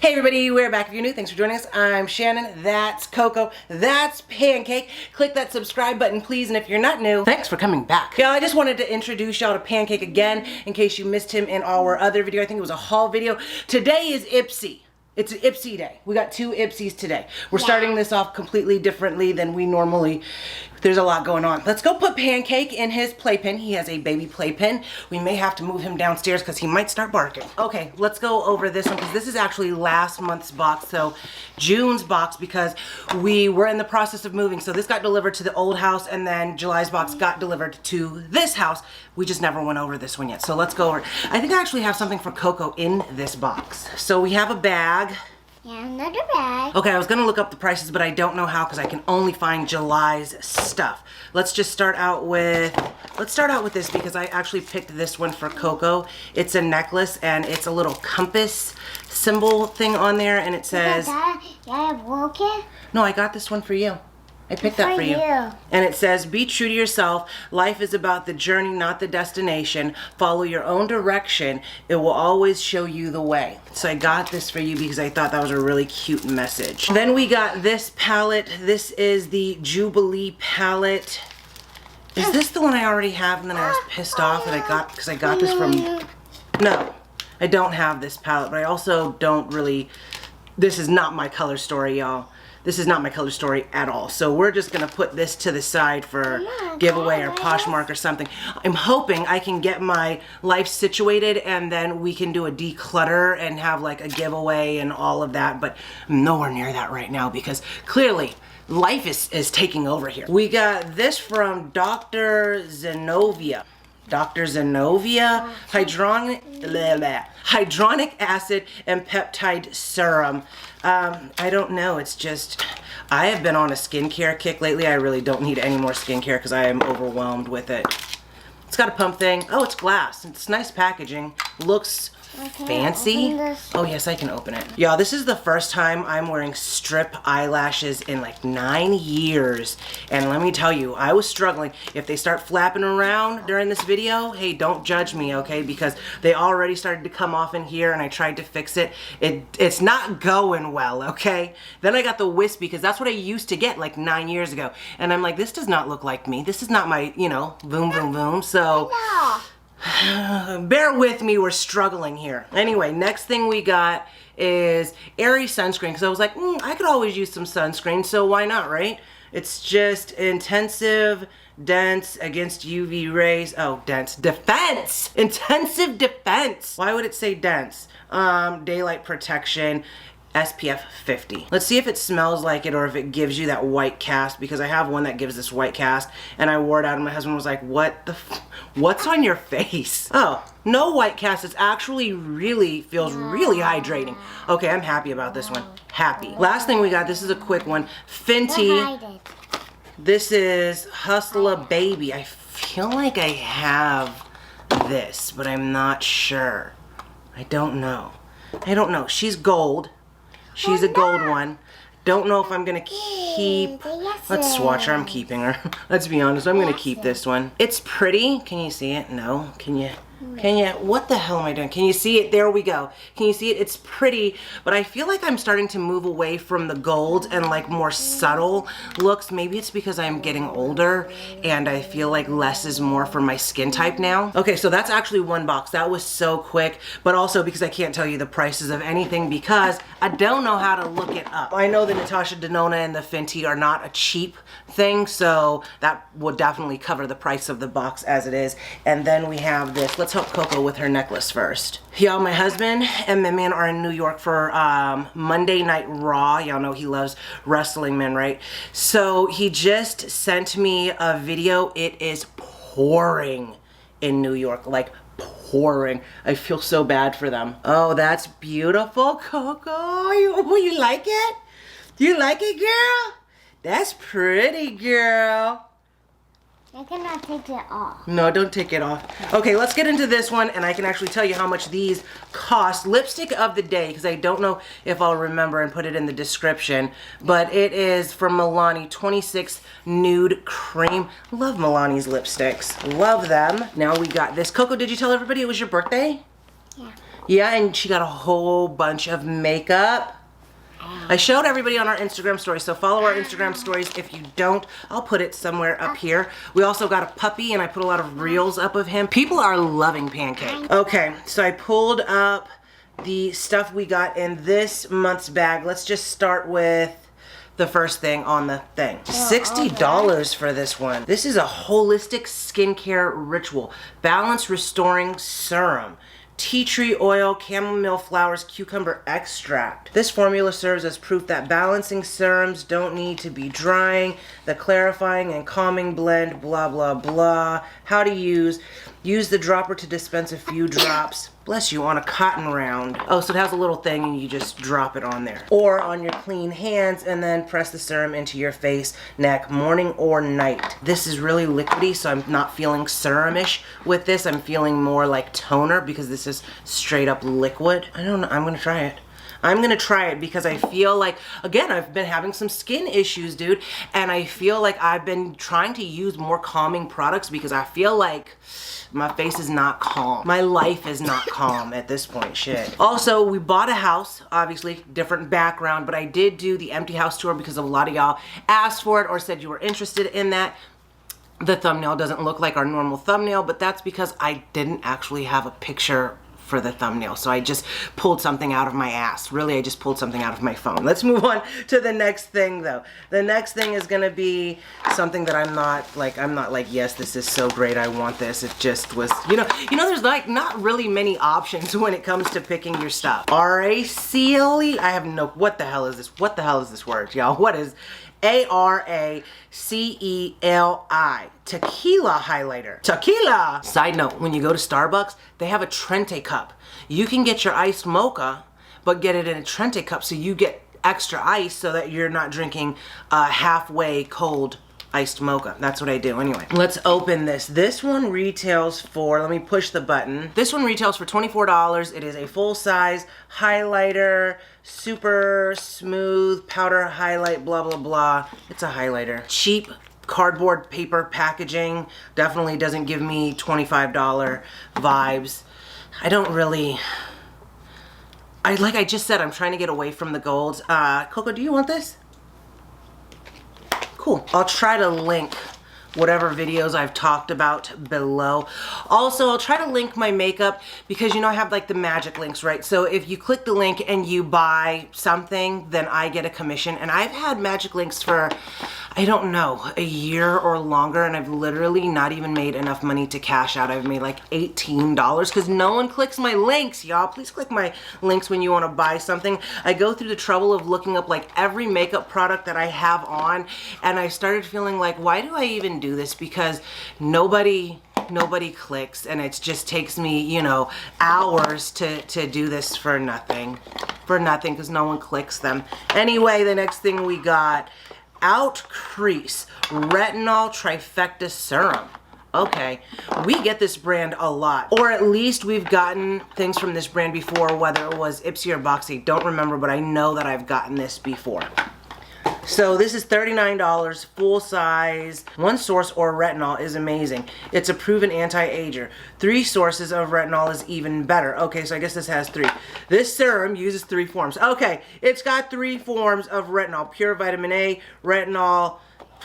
Hey everybody, we're back. If you're new, thanks for joining us. I'm Shannon, that's Coco, that's Pancake. Click that subscribe button, please, and if you're not new, thanks for coming back. Yeah, I just wanted to introduce y'all to Pancake again, in case you missed him in our other video. I think it was a haul video. Today is Ipsy. It's an Ipsy day. We got two Ipsies today. We're starting this off completely differently than we normally. There's a lot going on. Let's go put Pancake in his playpen. He has a baby playpen. We may have to move him downstairs because he might start barking. Okay, let's go over this one because this is actually last month's box. So June's box, because we were in the process of moving. So this got delivered to the old house and then July's box got delivered to this house. We just never went over this one yet. So let's go over it. I think I actually have something for Coco in this box. So we have a bag. Yeah, another bag. Okay, I was gonna look up the prices, but I don't know how because I can only find July's stuff. Let's just start out with, this because I actually picked this one for Coco. It's a necklace and it's a little compass symbol thing on there and it says... Yeah, broke it? No, I got this one for you. I picked that for you. And it says, be true to yourself. Life is about the journey, not the destination. Follow your own direction. It will always show you the way. So I got this for you because I thought that was a really cute message. Then we got this palette. This is the Jubilee Palette. Is this the one I already have and then I was pissed off that I got, because I got this from... No, I don't have this palette, but I also don't really... This is not my color story, y'all. This is not my color story at all. So we're just gonna put this to the side for giveaway or Poshmark or something. I'm hoping I can get my life situated and then we can do a declutter and have like a giveaway and all of that, but I'm nowhere near that right now because clearly life is taking over here. We got this from Dr. Zenovia. Dr. Zenovia, hydronic acid and peptide serum. I don't know, it's just, I have been on a skincare kick lately. I really don't need any more skincare because I am overwhelmed with it. It's got a pump thing. Oh, it's glass. It's nice packaging. Looks fancy. Oh yes, I can open it. Y'all, this is the first time I'm wearing strip eyelashes in like 9 years. And let me tell you, I was struggling. If they start flapping around during this video, hey, don't judge me, okay? Because they already started to come off in here and I tried to fix it. It's not going well, okay? Then I got the wispy because that's what I used to get like 9 years ago. And I'm like, this does not look like me. This is not my, you know, boom, boom, boom. So... bear with me, we're struggling here. Anyway, next thing we got is Airy sunscreen because I was like, I could always use some sunscreen, so why not, right? It's just intensive, dense against UV rays. Oh, dense. Defense! Intensive defense! Why would it say dense? Daylight protection. SPF 50. Let's see if it smells like it or if it gives you that white cast, because I have one that gives this white cast and I wore it out and my husband was like, what's on your face? Oh, no white cast. It's actually feels really hydrating. Okay, I'm happy about this one. Happy. Last thing we got, this is a quick one. Fenty. This is Hustler Baby. I feel like I have this, but I'm not sure. I don't know. She's gold. She's a gold one. Don't know if I'm gonna keep... Let's swatch her. I'm keeping her. Let's be honest. I'm gonna keep this one. It's pretty. Can you see it? No. Can you? What the hell am I doing? Can you see it? There we go. Can you see it? It's pretty, but I feel like I'm starting to move away from the gold and like more subtle looks. Maybe it's because I'm getting older and I feel like less is more for my skin type now. Okay, so that's actually one box. That was so quick, but also because I can't tell you the prices of anything because I don't know how to look it up. I know the Natasha Denona and the Fenty are not a cheap thing, so that would definitely cover the price of the box as it is. And then we have this. Let's help Coco with her necklace first. Y'all, my husband and my man are in New York for Monday Night Raw. Y'all know he loves wrestling men, right? So he just sent me a video. It is pouring in New York, like pouring. I feel so bad for them. Oh, that's beautiful, Coco. You like it? You like it, girl? That's pretty, girl. I cannot take it off. No, don't take it off. Okay, let's get into this one and I can actually tell you how much these cost. Lipstick of the day, because I don't know if I'll remember and put it in the description, but it is from Milani 26 Nude Cream. Love Milani's lipsticks. Love them. Now we got this. Coco, did you tell everybody it was your birthday? Yeah. Yeah, and she got a whole bunch of makeup. I showed everybody on our Instagram stories, so follow our Instagram stories. If you don't, I'll put it somewhere up here. We also got a puppy, and I put a lot of reels up of him. People are loving Pancake. Okay, so I pulled up the stuff we got in this month's bag. Let's just start with the first thing on the thing. $60 for this one. This is a holistic skincare ritual. Balance restoring serum. Tea tree oil, chamomile flowers, cucumber extract. This formula serves as proof that balancing serums don't need to be drying. The clarifying and calming blend, blah, blah, blah. How to use. Use the dropper to dispense a few drops. Bless you, on a cotton round. Oh, so it has a little thing and you just drop it on there. Or on your clean hands and then press the serum into your face, neck, morning or night. This is really liquidy, so I'm not feeling serum-ish with this. I'm feeling more like toner because this is straight up liquid. I don't know, I'm gonna try it. I'm gonna try it because I feel like, again, I've been having some skin issues, dude, and I feel like I've been trying to use more calming products because I feel like my face is not calm. My life is not calm at this point, shit. Also, we bought a house, obviously, different background, but I did do the empty house tour because a lot of y'all asked for it or said you were interested in that. The thumbnail doesn't look like our normal thumbnail, but that's because I didn't actually have a picture for the thumbnail, so I just pulled something out of my ass. Really, I just pulled something out of my phone. Let's move on to the next thing, though. The next thing is gonna be something that I'm not like, yes, this is so great, I want this. It just was, you know, there's like not really many options when it comes to picking your stuff. Araceli, I have no, what the hell is this? What the hell is this word, y'all? What is Araceli tequila highlighter. Tequila! Side note, when you go to Starbucks, they have a Trente cup. You can get your iced mocha, but get it in a Trente cup so you get extra ice so that you're not drinking halfway cold iced mocha. That's what I do. Anyway, let's open this. This one retails for, let me push the button. This one retails for $24. It is a full-size highlighter, super smooth powder highlight, blah, blah, blah. It's a highlighter. Cheap cardboard paper packaging. Definitely doesn't give me $25 vibes. I don't really, like I just said, I'm trying to get away from the golds. Coco, do you want this? Cool. I'll try to link whatever videos I've talked about below. Also, I'll try to link my makeup because, you know, I have like the magic links, right? So if you click the link and you buy something, then I get a commission. And I've had magic links for, I don't know, a year or longer, and I've literally not even made enough money to cash out. I've made like $18 because no one clicks my links, y'all. Please click my links when you want to buy something. I go through the trouble of looking up like every makeup product that I have on, and I started feeling like, why do I even do this? Because nobody clicks, and it just takes me, you know, hours to do this for nothing because no one clicks them. Anyway, the next thing we got, Out Crease Retinol Trifecta Serum. Okay, we get this brand a lot, or at least we've gotten things from this brand before, whether it was Ipsy or Boxy, don't remember, but I know that I've gotten this before. So this is $39, full size. One source or retinol is amazing. It's a proven anti-ager. 3 sources of retinol is even better. Okay, so I guess this has 3. This serum uses 3 forms. Okay, it's got 3 forms of retinol. Pure vitamin A, retinol,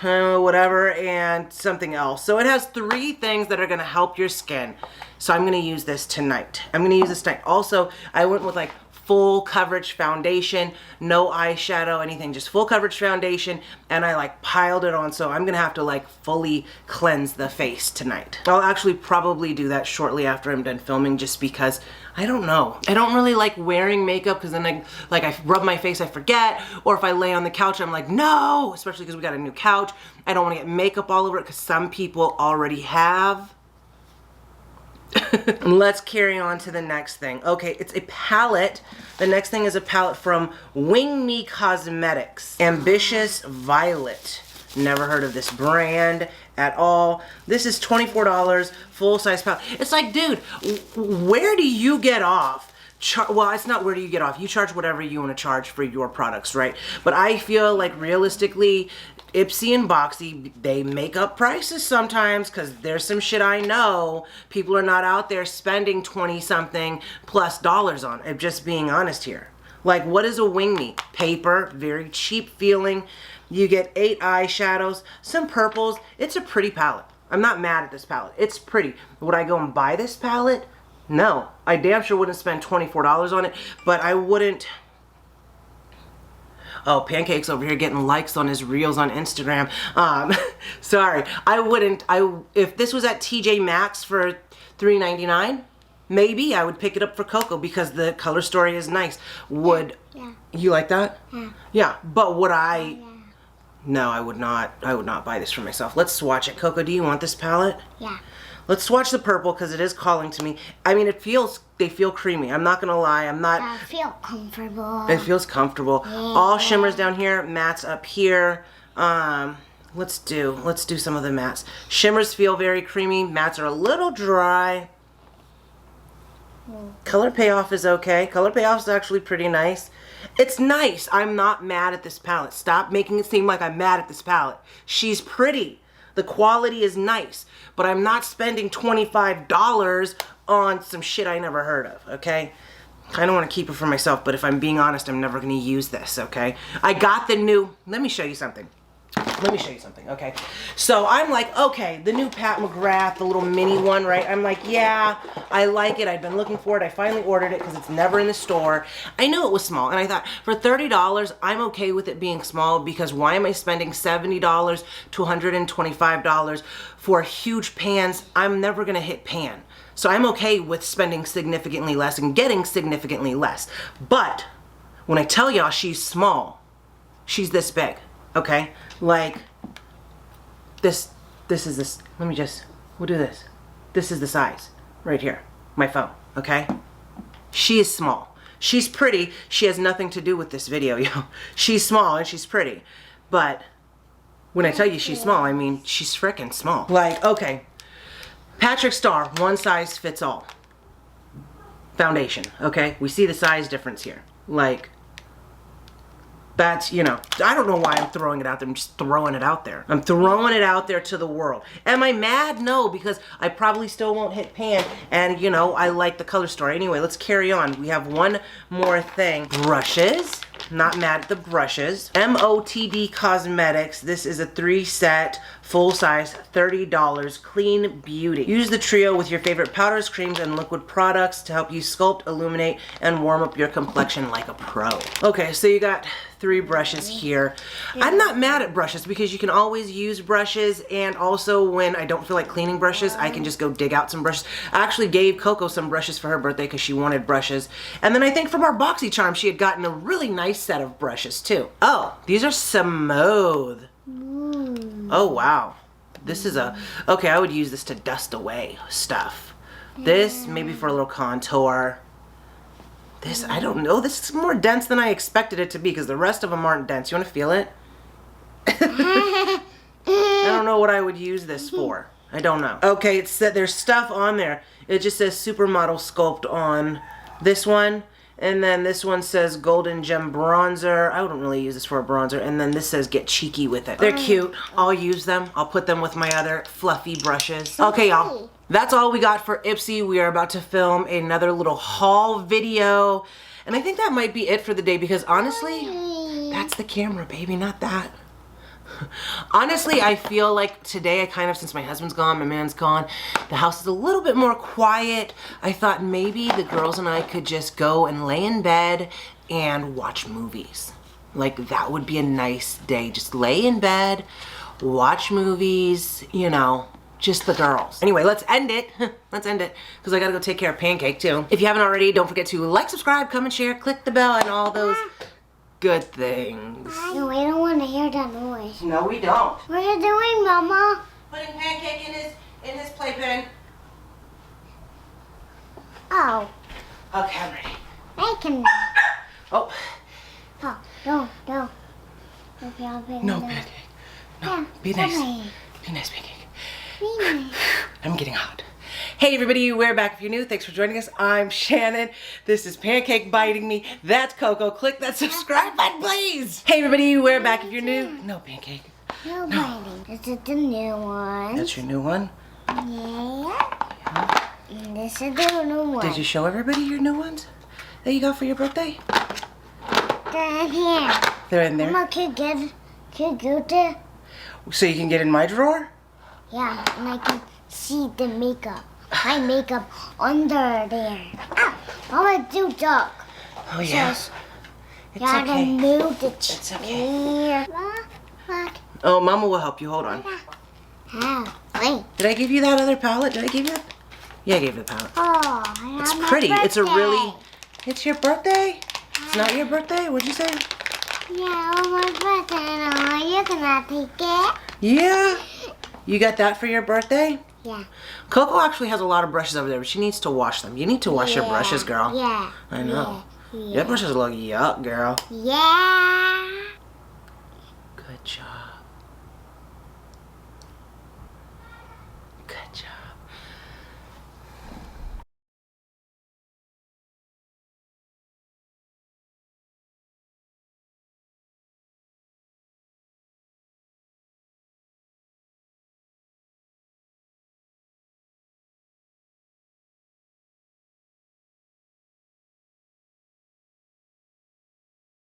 whatever, and something else. So it has 3 things that are gonna help your skin. So I'm gonna use this tonight. Also, I went with like full coverage foundation, no eyeshadow, anything, just full coverage foundation, and I like piled it on, so I'm gonna have to like fully cleanse the face tonight. I'll actually probably do that shortly after I'm done filming, just because I don't know. I don't really like wearing makeup because then I rub my face, I forget, or if I lay on the couch, I'm like, no, especially because we got a new couch. I don't want to get makeup all over it because some people already have. Let's carry on to the next thing. Okay, it's a palette. The next thing is a palette from Wing Me Cosmetics. Ambitious Violet. Never heard of this brand at all. This is $24, full size palette. It's like, dude, where do you get off well, it's not where do you get off. You charge whatever you want to charge for your products, right? But I feel like realistically, Ipsy and Boxy, they make up prices sometimes because there's some shit I know people are not out there spending 20-something plus dollars on. I'm just being honest here. Like, what is a wing meat? Paper, very cheap feeling. You get 8 eyeshadows, some purples. It's a pretty palette. I'm not mad at this palette. It's pretty. Would I go and buy this palette? No. I damn sure wouldn't spend $24 on it, but I wouldn't... Oh, Pancake's over here getting likes on his reels on Instagram. Sorry. I wouldn't... If this was at TJ Maxx for $3.99, maybe I would pick it up for Coco because the color story is nice. Would... Yeah. You like that? Yeah. Yeah, but would I... Yeah. No, I would not. I would not buy this for myself. Let's swatch it. Coco, do you want this palette? Yeah. Let's swatch the purple because it is calling to me. I mean, they feel creamy. I'm not going to lie. I feel comfortable. It feels comfortable. Yeah. All shimmers down here, mattes up here. Let's do some of the mattes. Shimmers feel very creamy. Mattes are a little dry. Color payoff is okay. Color payoff is actually pretty nice. It's nice. I'm not mad at this palette. Stop making it seem like I'm mad at this palette. She's pretty. The quality is nice. But I'm not spending $25 on some shit I never heard of, okay? I don't want to keep it for myself, but if I'm being honest, I'm never going to use this, okay? I got the new... Let me show you something. Okay? So I'm like, okay, the new Pat McGrath, the little mini one, right? I'm like, yeah, I like it. I've been looking for it. I finally ordered it because it's never in the store. I knew it was small, and I thought, for $30, I'm okay with it being small because why am I spending $70 to $125 for huge pans? I'm never going to hit pan. So I'm okay with spending significantly less and getting significantly less. But when I tell y'all she's small, she's this big. Okay, like this is this. We'll do this. This is the size right here, my phone. Okay, she is small. She's pretty. She has nothing to do with this video, yo. She's small and she's pretty, but when I tell you she's small, I mean she's freaking small. Like, okay, Patrick Starr, one size fits all. Foundation. Okay, we see the size difference here. Like. That's, you know, I don't know why I'm throwing it out there. I'm just throwing it out there. I'm throwing it out there to the world. Am I mad? No, because I probably still won't hit pan. And, you know, I like the color story. Anyway, let's carry on. We have one more thing. Brushes. Not mad at the brushes. MOTD Cosmetics. This is a 3-set, full size, $30, Clean Beauty. Use the trio with your favorite powders, creams, and liquid products to help you sculpt, illuminate, and warm up your complexion like a pro. Okay, so you got 3 brushes here. I'm not mad at brushes because you can always use brushes, and also when I don't feel like cleaning brushes, I can just go dig out some brushes. I actually gave Coco some brushes for her birthday because she wanted brushes. And then I think from our Boxy Charm, she had gotten a really nice set of brushes too. Oh, these are smooth. Oh, wow. This is okay, I would use this to dust away stuff. This, maybe for a little contour. This, I don't know. This is more dense than I expected it to be because the rest of them aren't dense. You want to feel it? I don't know what I would use this for. I don't know. Okay, it said there's stuff on there. It just says Supermodel Sculpt on this one. And then this one says Golden Gem Bronzer. I wouldn't really use this for a bronzer. And then this says Get Cheeky with it. They're cute. I'll use them. I'll put them with my other fluffy brushes. Okay, y'all. That's all we got for Ipsy. We are about to film another little haul video. And I think that might be it for the day because honestly, that's the camera, baby, not that. Honestly, I feel like today since my husband's gone, my man's gone, the house is a little bit more quiet. I thought maybe the girls and I could just go and lay in bed and watch movies. Like that would be a nice day. Just lay in bed, watch movies, you know, just the girls. Anyway, let's end it. Let's end it because I gotta go take care of Pancake too. If you haven't already, don't forget to like, subscribe, comment, share, click the bell, and all those good things. No, we don't want to hear that noise. No, we don't. What are you doing, Mama? Putting Pancake in his playpen. Oh. Okay, I'm ready. I can. Oh. Oh, don't. No, Pancake. No, Yeah, be nice. come Be nice, Pancake. Be nice. I'm getting hot. Hey everybody, we're back. If you're new, thanks for joining us. I'm Shannon. This is Pancake Biting Me. That's Coco. Click that subscribe button, please. Hey everybody, we're back. If you're new, no Pancake. No biting. This is the new one. That's your new one? Yeah. And this is the new one. Did you show everybody your new ones that you got for your birthday? They're in here. They're in there. Mama, can you go there? So you can get in my drawer? Yeah, and I can see the makeup. My makeup under there. Ow! Mama, do duck. Oh yeah. Just It's gotta okay. move the It's okay. chair. What? Oh, Mama will help you. Hold on. How? Wait. Did I give you that other palette? Did I give you that? Yeah, I gave you the palette. Oh, It's my pretty. It's a birthday. really... It's your birthday? It's not your birthday? What'd you say? Yeah, on my birthday. No, you cannot take it. Yeah. You got that for your birthday? Yeah. Coco actually has a lot of brushes over there, but she needs to wash them. You need to wash your brushes, girl. Yeah. I know. Yeah. Your brushes look yuck, girl. Yeah. Good job.